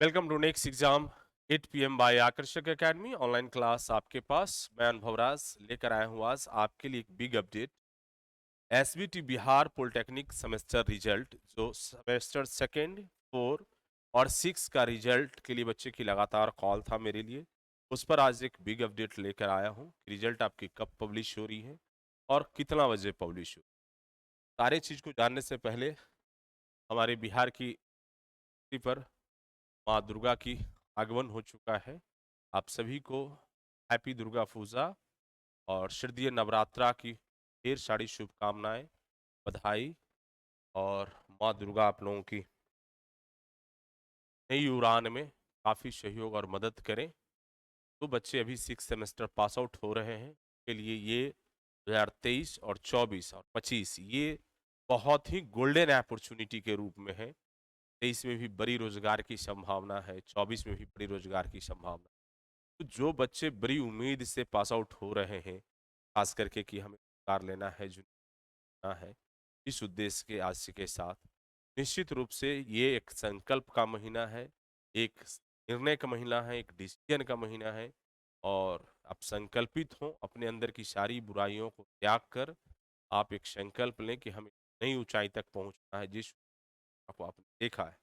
Welcome to next exam 8 PM by Akarshak academy online class आपके पास। मैं अनुभव राज लेकर आया हूँ आज आपके लिए एक big update. SBT Bihar polytechnic semester result जो सेमेस्टर सेकंड, फोर और सिक्स का रिजल्ट के लिए बच्चे की लगातार कॉल था मेरे लिए। उस पर आज एक बिग अपडेट लेकर आया हूँ। रिजल्ट आपकी कब पब्लिश हो रही है और कितना बजे पब्लिश हो। सारे चीज को जानने से पहले हमारे बिहार की धरती पर माँ दुर्गा की आगमन हो चुका है। आप सभी को हैप्पी दुर्गा पूजा और शारदीय नवरात्रा की ढेर सारी शुभकामनाएं, बधाई। और माँ दुर्गा आप लोगों की नई उड़ान में काफ़ी सहयोग और मदद करें। तो बच्चे अभी सिक्स सेमेस्टर पास आउट हो रहे हैं के लिए ये 2023 और 24 और 25 ये बहुत ही गोल्डन अपॉर्चुनिटी के रूप में है। 23 में भी बड़ी रोजगार की संभावना है, 24 में भी बड़ी रोजगार की संभावना। तो जो बच्चे बड़ी उम्मीद से पास आउट हो रहे हैं, खास करके कि हमें कार लेना है, जो लेना है, इस उद्देश्य के आशय के साथ निश्चित रूप से ये एक संकल्प का महीना है, एक निर्णय का महीना है, एक डिसीजन का महीना है। और आप संकल्पित हों, अपने अंदर की सारी बुराइयों को त्याग कर आप एक संकल्प लें कि हमें नई ऊंचाई तक पहुंचना है जिस को आपने देखा है।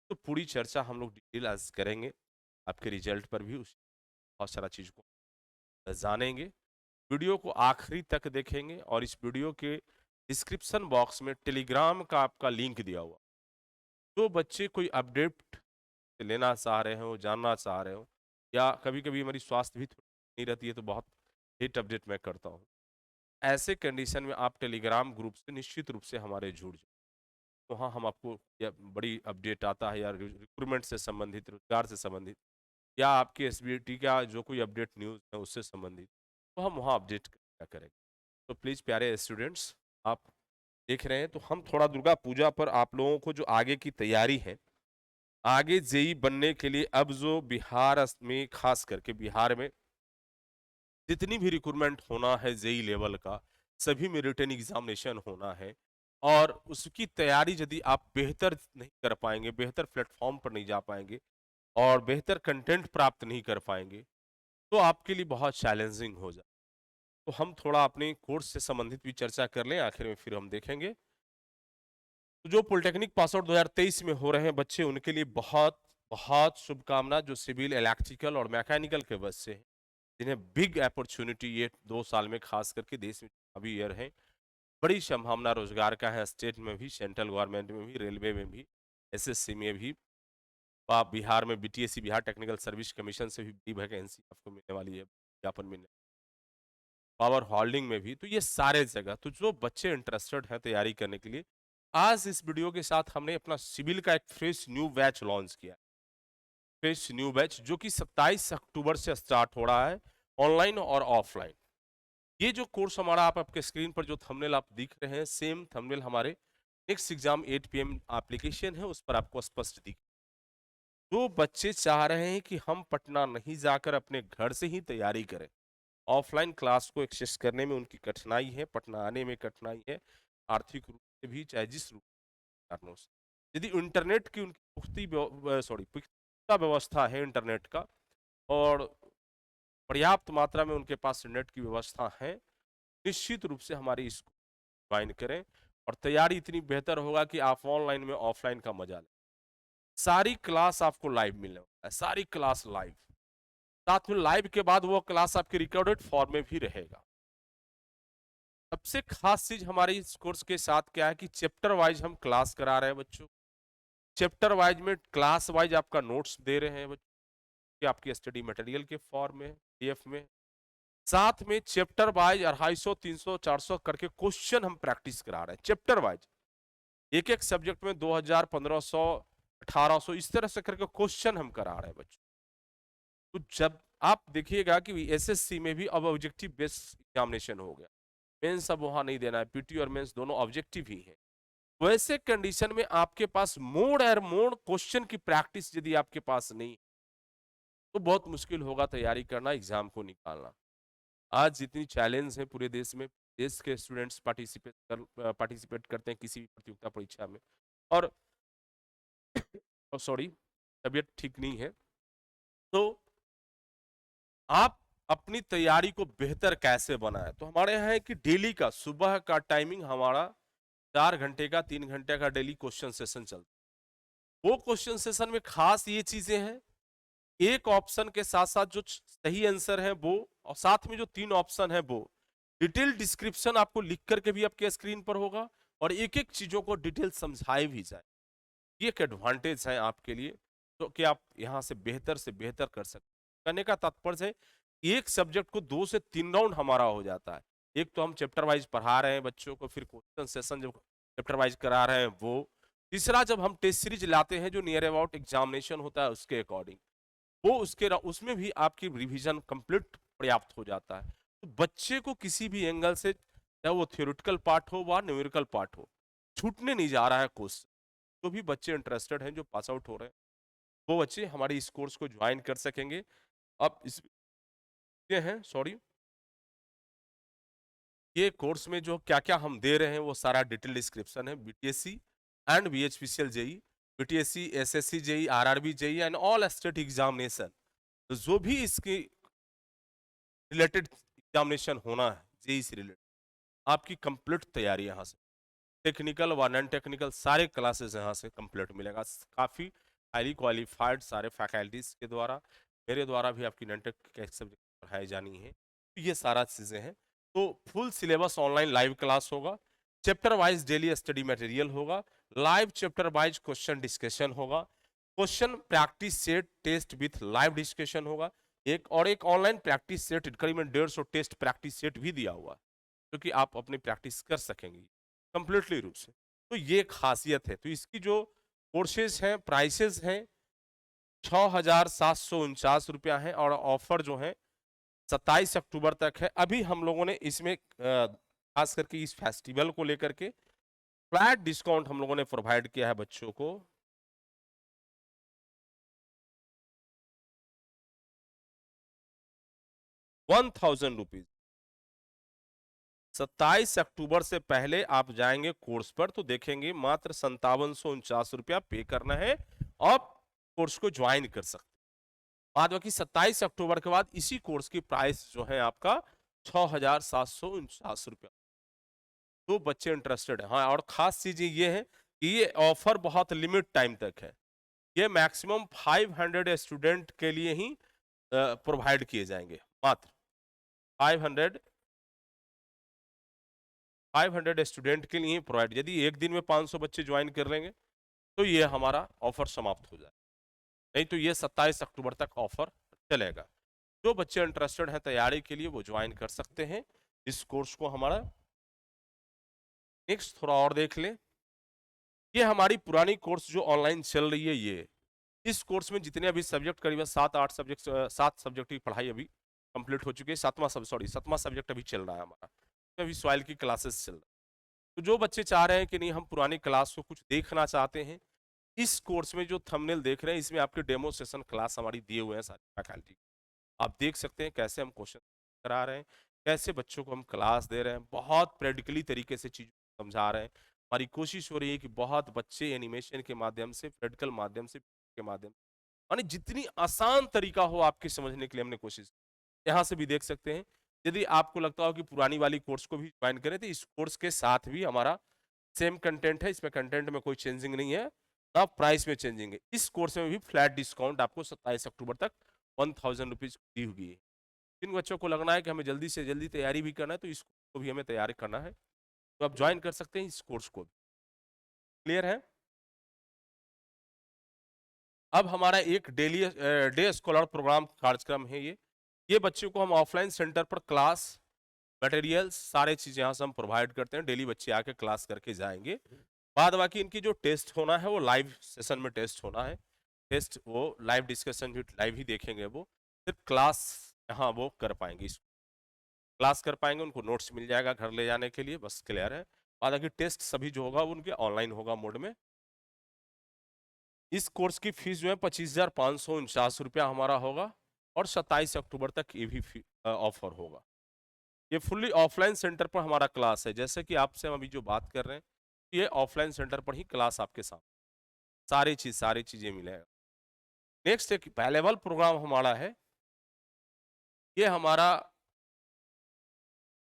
तो पूरी चर्चा हम लोग डिटेल आज करेंगे, आपके रिजल्ट पर भी उस बहुत सारा चीज को जानेंगे। वीडियो को आखिरी तक देखेंगे और इस वीडियो के डिस्क्रिप्शन बॉक्स में टेलीग्राम का आपका लिंक दिया हुआ। जो बच्चे कोई अपडेट लेना चाह रहे हो, जानना चाह रहे हो, या कभी कभी हमारी स्वास्थ्य भी थोड़ी नहीं रहती है तो बहुत हिट अपडेट मैं करता हूँ, ऐसे कंडीशन में आप टेलीग्राम ग्रुप से निश्चित रूप से हमारे जुड़ जाओ। वहाँ हम आपको या बड़ी अपडेट आता है या रिक्रूटमेंट से संबंधित, रोजगार से संबंधित, या आपके एसबीटी का जो कोई अपडेट न्यूज़ है उससे संबंधित, तो हम वहाँ अपडेट किया करेंगे। तो प्लीज़ प्यारे स्टूडेंट्स, आप देख रहे हैं तो हम थोड़ा दुर्गा पूजा पर आप लोगों को जो आगे की तैयारी है, आगे जेई बनने के लिए अब जो बिहार में, खास करके बिहार में जितनी भी रिक्रूटमेंट होना है जेई लेवल का, सभी में रिटन एग्जामिनेशन होना है। और उसकी तैयारी यदि आप बेहतर नहीं कर पाएंगे, बेहतर प्लेटफॉर्म पर नहीं जा पाएंगे और बेहतर कंटेंट प्राप्त नहीं कर पाएंगे, तो आपके लिए बहुत चैलेंजिंग हो जाए। तो हम थोड़ा अपने कोर्स से संबंधित भी चर्चा कर लें, आखिर में फिर हम देखेंगे। तो जो पॉलिटेक्निक पास आउट 2023 में हो रहे हैं बच्चे, उनके लिए बहुत बहुत शुभकामना, जो सिविल, इलेक्ट्रिकल और मैकेनिकल के बच्चे हैं, जिन्हें बिग अपॉर्चुनिटी ये 2 साल में खास करके देश में अभी ईयर है, बड़ी संभावना रोजगार का है। स्टेट में भी, सेंट्रल गवर्नमेंट में भी, रेलवे में भी, एसएससी में भी, आप बिहार में BTSC, Bihar technical service commission से भी बड़ी वैकेंसी आपको मिलने वाली है, विज्ञापन मिलने, पावर होल्डिंग में भी। तो ये सारे जगह, तो जो बच्चे इंटरेस्टेड हैं तैयारी करने के लिए, आज इस वीडियो के साथ हमने अपना सिविल का एक फ्रेश न्यू बैच लॉन्च किया। फ्रेश न्यू बैच जो कि 27 अक्टूबर से स्टार्ट हो रहा है, ऑनलाइन और ऑफलाइन। ये जो कोर्स हमारा, आप आपके स्क्रीन पर जो थंबनेल आप दिख रहे हैं, सेम थंबनेल हमारे नेक्स्ट एग्जाम 8 पीएम एप्लीकेशन है, उस पर आपको स्पष्ट दिख। जो बच्चे चाह रहे हैं कि हम पटना नहीं जाकर अपने घर से ही तैयारी करें, ऑफलाइन क्लास को एक्सेस करने में उनकी कठिनाई है, पटना आने में कठिनाई है, आर्थिक रूप से भी, चाहे जिस रूप कारणों से, यदि इंटरनेट की उनकी पुख्ता व्यवस्था है इंटरनेट का, और पर्याप्त मात्रा में उनके पास नेट की व्यवस्था है, निश्चित रूप से हमारी इसको ज्वाइन करें। और तैयारी इतनी बेहतर होगा कि आप ऑनलाइन में ऑफलाइन का मजा लें। सारी क्लास आपको लाइव मिलने वाला है, सारी क्लास लाइव, साथ में लाइव के बाद वो क्लास आपके रिकॉर्डेड फॉर्म में भी रहेगा। सबसे खास चीज हमारे इस कोर्स के साथ क्या है कि चैप्टर वाइज हम क्लास करा रहे हैं बच्चों। चैप्टर वाइज में, क्लास वाइज आपका नोट्स दे रहे हैं बच्चों, कि आपकी स्टडी मटेरियल के फॉर्म में, पीडीएफ में। साथ में चैप्टर वाइज 250, 300, 400 करके क्वेश्चन हम प्रैक्टिस करा रहे हैं चैप्टर वाइज। एक एक सब्जेक्ट में 2000, 1500, 1800 इस तरह से करके क्वेश्चन हम करा रहे हैं बच्चों। तो जब आप देखिएगा कि एसएससी में भी अब ऑब्जेक्टिव बेस्ड एग्जामिनेशन हो गया, मेंस अब वहां नहीं देना है, पीटी और मेंस दोनों ऑब्जेक्टिव ही है। वैसे कंडीशन में आपके पास मोड और मोड क्वेश्चन की प्रैक्टिस यदि आपके पास नहीं, तो बहुत मुश्किल होगा तैयारी करना, एग्जाम को निकालना। आज जितनी चैलेंज है पूरे देश में, देश के स्टूडेंट्स पार्टिसिपेट करते हैं किसी भी प्रतियोगिता परीक्षा में। और सॉरी, तबीयत ठीक नहीं है। तो आप अपनी तैयारी को बेहतर कैसे बनाएं? तो हमारे यहाँ है कि डेली का सुबह का टाइमिंग हमारा 4 घंटे का 3 घंटे का डेली क्वेश्चन सेशन चलता है। वो क्वेश्चन सेशन में खास ये चीजें हैं, एक ऑप्शन के साथ साथ जो सही आंसर है वो, और साथ में जो 3 ऑप्शन है वो डिटेल डिस्क्रिप्शन आपको लिख करके भी आपके स्क्रीन पर होगा, और एक एक चीजों को डिटेल समझाए भी जाए। ये एक एडवांटेज है आपके लिए, तो कि आप यहाँ से बेहतर कर सकते। करने का तात्पर्य है, एक सब्जेक्ट को 2 से 3 राउंड हमारा हो जाता है। एक तो हम चैप्टर वाइज पढ़ा रहे हैं बच्चों को, फिर क्वेश्चन सेशन जब चैप्टर वाइज करा रहे हैं वो, तीसरा जब हम टेस्ट सीरीज लाते हैं जो नियर अबाउट एग्जामिनेशन होता है उसके अकॉर्डिंग, वो उसमें भी आपकी रिवीजन कंप्लीट पर्याप्त हो जाता है। तो बच्चे को किसी भी एंगल से, चाहे वो थ्योरेटिकल पार्ट हो व न्यूमेरिकल पार्ट हो, छूटने नहीं जा रहा है क्वेश्चन। जो भी बच्चे इंटरेस्टेड हैं, जो पास आउट हो रहे हैं, वो बच्चे हमारे इस कोर्स को ज्वाइन कर सकेंगे। अब इस ये हैं सॉरी ये कोर्स में जो क्या क्या हम दे रहे हैं वो सारा डिटेल डिस्क्रिप्शन है। BTSC and BHPCL JE, BTSC SSC JE, RRB JE and all state examination, तो जो भी इसकी रिलेटेड एग्जामिनेशन होना है जेई से रिलेटेड, आपकी कंप्लीट तैयारी यहाँ से, टेक्निकल व नॉन टेक्निकल सारे क्लासेस यहाँ से कंप्लीट मिलेगा। काफ़ी हाईली क्वालिफाइड सारे फैकल्टीज के द्वारा, मेरे द्वारा भी आपकी नॉन टेक्निकल सब्जेक्ट पढ़ाई जानी है। तो ये सारा चीज़ें हैं। तो full syllabus online live class होगा, chapter wise daily study material होगा, live chapter wise question discussion होगा, question practice set test with live discussion होगा, एक ऑनलाइन प्रैक्टिस सेट करीबन 150 टेस्ट प्रैक्टिस सेट भी दिया हुआ है, जो कि आप अपनी प्रैक्टिस कर सकेंगे कंप्लीटली रूप से। तो ये खासियत है। तो इसकी जो कोर्सेज हैं, प्राइसेस हैं, 6,749 रुपया है, और ऑफर जो है 27 अक्टूबर तक है। अभी हम लोगों ने इसमें खास करके इस फेस्टिवल को लेकर के फ्लैट डिस्काउंट हम लोगों ने प्रोवाइड किया है बच्चों को। 1,000 रुपीज। 27 अक्टूबर से पहले आप जाएंगे कोर्स पर तो देखेंगे मात्र 5749 रुपया पे करना है, आप कोर्स को ज्वाइन कर सकते। बाद बाकी 27 अक्टूबर के बाद इसी कोर्स की प्राइस जो है आपका 6,749 रुपया। तो बच्चे इंटरेस्टेड है, हाँ, और खास चीज ये है कि ये ऑफर बहुत लिमिट टाइम तक है। ये मैक्सिमम 500 स्टूडेंट के लिए ही प्रोवाइड किए जाएंगे, मात्र 500 स्टूडेंट के लिए प्रोवाइड। यदि एक दिन में 500 बच्चे ज्वाइन कर लेंगे तो ये हमारा ऑफर समाप्त हो जाए, नहीं तो ये 27 अक्टूबर तक ऑफर चलेगा। जो बच्चे इंटरेस्टेड हैं तैयारी के लिए वो ज्वाइन कर सकते हैं इस कोर्स को हमारा। नेक्स्ट थोड़ा और देख लें, ये हमारी पुरानी कोर्स जो ऑनलाइन चल रही है, ये इस कोर्स में जितने अभी सब्जेक्ट करीबन 7 सब्जेक्ट की पढ़ाई अभी कंप्लीट हो चुकी है। सातवां सब्जेक्ट अभी चल रहा है हमारा, अभी सॉइल की क्लासेस चल रहा है। तो जो बच्चे चाह रहे हैं कि नहीं हम पुरानी क्लास को कुछ देखना चाहते हैं, इस कोर्स में जो थंबनेल देख रहे हैं इसमें आपके डेमो सेशन क्लास हमारी दिए हुए हैं सारी फैकल्टी। आप देख सकते हैं कैसे हम क्वेश्चन करा रहे हैं, कैसे बच्चों को हम क्लास दे रहे हैं, बहुत प्रैक्टिकली तरीके से चीज़ों को समझा रहे हैं। हमारी कोशिश हो रही है कि बहुत बच्चे एनिमेशन के माध्यम से, प्रैक्टिकल माध्यम से, के माध्यम माने जितनी आसान तरीका हो आपके समझने के लिए हमने कोशिश। यहाँ से भी देख सकते हैं, यदि आपको लगता हो कि पुरानी वाली कोर्स को भी ज्वाइन करें तो इस कोर्स के साथ भी हमारा सेम कंटेंट है, इसमें कंटेंट में कोई चेंजिंग नहीं है, ना प्राइस में चेंजिंग है। इस कोर्स में भी फ्लैट डिस्काउंट आपको 27 अक्टूबर तक 1,000 रुपीज दी हुई है। जिन बच्चों को लगना है कि हमें जल्दी से जल्दी तैयारी भी करना है तो इसको भी हमें तैयारी करना है, तो आप ज्वाइन कर सकते हैं इस कोर्स को। क्लियर है? अब हमारा एक डे स्कॉलर प्रोग्राम कार्यक्रम है ये बच्चों को हम ऑफलाइन सेंटर पर क्लास मटेरियल सारे चीज़ यहाँ से हम प्रोवाइड करते हैं। डेली बच्चे आके क्लास करके जाएंगे। बाद बाकी इनकी जो टेस्ट होना है वो लाइव सेशन में टेस्ट होना है। टेस्ट वो लाइव डिस्कशन भी लाइव ही देखेंगे, वो फिर क्लास यहाँ वो कर पाएंगे, इसको क्लास कर पाएंगे, उनको नोट्स मिल जाएगा घर ले जाने के लिए, बस क्लियर है। बाद बाकी टेस्ट सभी जो होगा वो उनके ऑनलाइन होगा मोड में। इस कोर्स की फीस जो है 25,549 रुपया हमारा होगा, और 27 अक्टूबर तक ये भी ऑफर होगा। ये फुल्ली ऑफलाइन सेंटर पर हमारा क्लास है, जैसे कि आपसे हम अभी जो बात कर रहे हैं ये ऑफलाइन सेंटर पर ही क्लास आपके साथ सारी चीज़ें मिलेगा। नेक्स्ट एक लेवल प्रोग्राम हमारा है, ये हमारा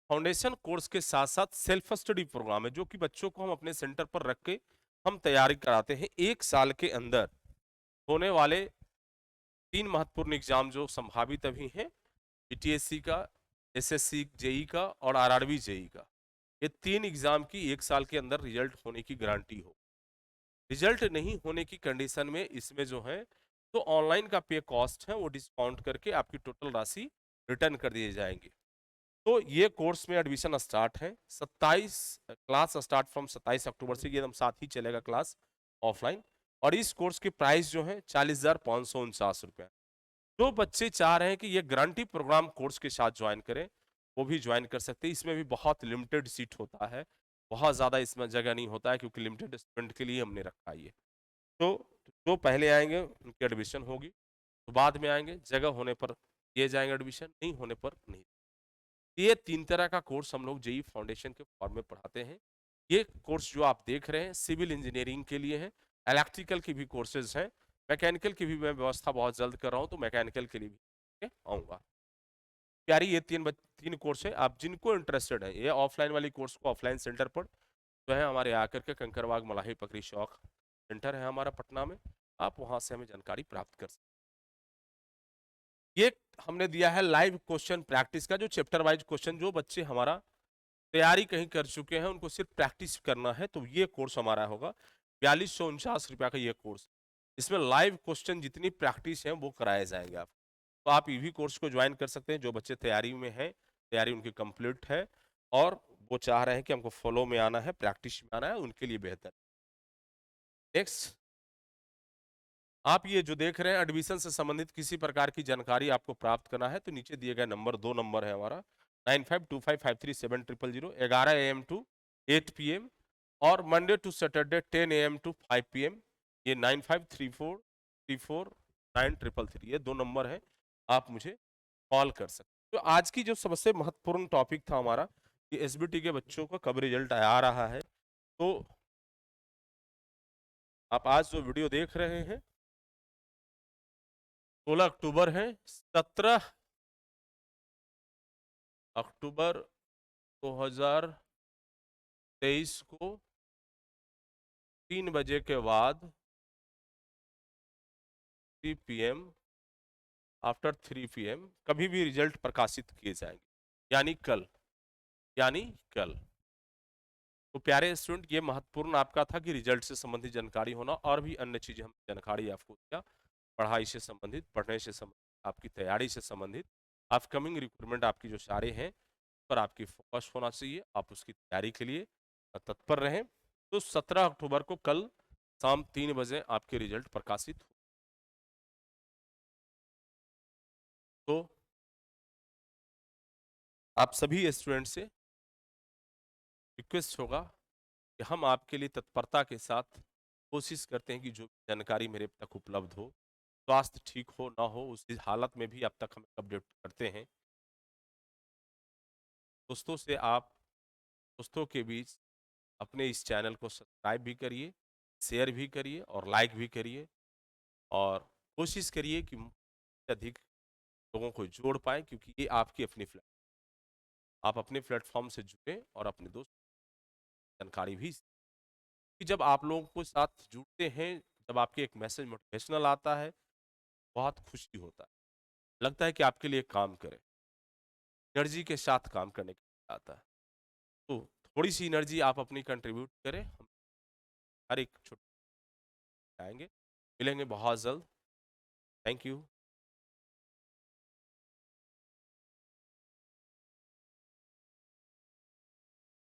फाउंडेशन कोर्स के साथ साथ सेल्फ स्टडी प्रोग्राम है, जो कि बच्चों को हम अपने सेंटर पर रख के हम तैयारी कराते हैं। 1 साल के अंदर होने वाले 3 महत्वपूर्ण एग्जाम जो संभावित अभी हैं, बीटीएससी का, एसएससी जेई का और आरआरबी जेई का, ये 3 एग्जाम की 1 साल के अंदर रिजल्ट होने की गारंटी हो। रिजल्ट नहीं होने की कंडीशन में इसमें जो है तो ऑनलाइन का पे कॉस्ट है वो डिस्काउंट करके आपकी टोटल राशि रिटर्न कर दिए जाएंगे। तो ये कोर्स में एडमिशन स्टार्ट है 27 क्लास स्टार्ट फ्रॉम 27 अक्टूबर से, ये एकदम साथ ही चलेगा क्लास ऑफलाइन। और इस कोर्स की प्राइस जो है 40,549 रुपये। जो बच्चे चाह रहे हैं कि ये गारंटी प्रोग्राम कोर्स के साथ ज्वाइन करें, वो भी ज्वाइन कर सकते हैं। इसमें भी बहुत लिमिटेड सीट होता है, बहुत ज़्यादा इसमें जगह नहीं होता है, क्योंकि लिमिटेड स्टूडेंट के लिए हमने रखा है ये। तो जो पहले आएंगे उनकी एडमिशन होगी, तो बाद में आएंगे जगह होने पर ये जाएंगे एडमिशन, नहीं होने पर नहीं। ये 3 तरह का कोर्स हम लोग जेई फाउंडेशन के फॉर्म में पढ़ाते हैं। ये कोर्स जो आप देख रहे हैं सिविल इंजीनियरिंग के लिए है, इलेक्ट्रिकल की भी कोर्सेज हैं, मैकेनिकल की भी मैं व्यवस्था बहुत जल्द कर रहा हूँ, तो मैकेनिकल के लिए भी आऊँगा। प्यारी ये 3 कोर्स है, आप जिनको इंटरेस्टेड है, ये ऑफलाइन वाली कोर्स को ऑफलाइन सेंटर पर जो है हमारे आकर के कंकरबाग मलाही पकड़ी शौक सेंटर है हमारा पटना में, आप वहां से हमें जानकारी प्राप्त कर सकते। ये हमने दिया है लाइव क्वेश्चन प्रैक्टिस का, जो चैप्टर वाइज क्वेश्चन जो बच्चे हमारा तैयारी कहीं कर चुके हैं उनको सिर्फ प्रैक्टिस करना है, तो ये कोर्स हमारा होगा 4249 रुपया का ये कोर्स। इसमें लाइव क्वेश्चन जितनी प्रैक्टिस है वो कराए जाएंगे आप। तो आप ईवी कोर्स को ज्वाइन कर सकते हैं, जो बच्चे तैयारी में हैं, तैयारी उनकी कंप्लीट है और वो चाह रहे हैं कि हमको फॉलो में आना है, प्रैक्टिस में आना है, उनके लिए बेहतर। नेक्स्ट, आप ये जो देख रहे हैं एडमिशन से संबंधित किसी प्रकार की जानकारी आपको प्राप्त करना है तो नीचे दिए गए नंबर 2 नंबर है हमारा 9525537000, 11 AM टू 8 PM और Monday to Saturday 10 AM to 5 PM। ये 9534349333, ये 2 नंबर है, आप मुझे कॉल कर सकते हैं। तो आज की जो सबसे महत्वपूर्ण टॉपिक था हमारा कि एसबीटी के बच्चों का कब रिजल्ट आ रहा है, तो आप आज जो वीडियो देख रहे हैं 16 अक्टूबर है, 17 अक्टूबर 2023 को 3 बजे के बाद 3 PM आफ्टर 3 PM कभी भी रिजल्ट प्रकाशित किए जाएंगे, यानी कल, यानी कल। तो प्यारे स्टूडेंट, ये महत्वपूर्ण आपका था कि रिजल्ट से संबंधित जानकारी होना, और भी अन्य चीजें हम जानकारी आपको दिया, पढ़ाई से संबंधित, पढ़ने से संबंधित, आपकी तैयारी से संबंधित, अपकमिंग रिक्रूटमेंट आपकी जो सारे हैं पर आपकी फोकस होना चाहिए, आप उसकी तैयारी के लिए तत्पर रहें। तो 17 अक्टूबर को कल शाम 3 बजे आपके रिजल्ट प्रकाशित हो। तो आप सभी स्टूडेंट से रिक्वेस्ट होगा कि हम आपके लिए तत्परता के साथ कोशिश करते हैं कि जो जानकारी मेरे तक उपलब्ध हो, स्वास्थ्य ठीक हो ना हो, उस हालत में भी अब तक हम अपडेट करते हैं। दोस्तों से आप दोस्तों के बीच अपने इस चैनल को सब्सक्राइब भी करिए, शेयर भी करिए और लाइक भी करिए, और कोशिश करिए कि अधिक लोगों को जोड़ पाएँ, क्योंकि ये आपकी अपनी आप अपने प्लेटफॉर्म से जुड़ें और अपने दोस्त जानकारी भी कि जब आप लोगों के साथ जुड़ते हैं, जब आपके एक मैसेज मोटिवेशनल आता है, बहुत खुशी होता है, लगता है कि आपके लिए काम करें, एनर्जी के साथ काम करने के लिए आता है। तो थोड़ी सी एनर्जी आप अपनी कंट्रीब्यूट करें, हम हर एक छुट्टी आएंगे, मिलेंगे बहुत जल्द। Thank you.